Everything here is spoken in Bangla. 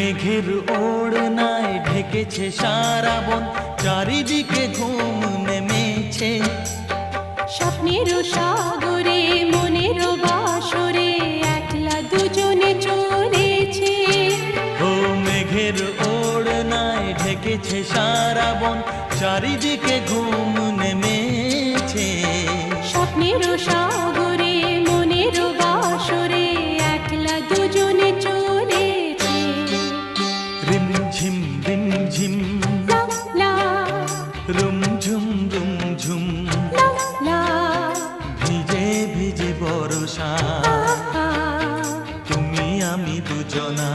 মেঘের ওড়নায় ঢেকেছে সারা বন, চারিদিকে ঘুম নেমেছে। স্বপ্নের সাগরে মনের বাসরে একলা দুজনে চলেছে। ও মেঘের ওড়নায় ঢেকেছে সারা বন, চারিদিকে ঘুম নেমেছে। স্বপ্নের সাগরে মনের বাসরে একলা দুজনে চলেছে। রিমঝিম রিমঝিম লা লা রুমঝুম রুমঝুম, লা লা ভিজে ভিজে বর্ষা, আহা, তুমি আমি দুজনা।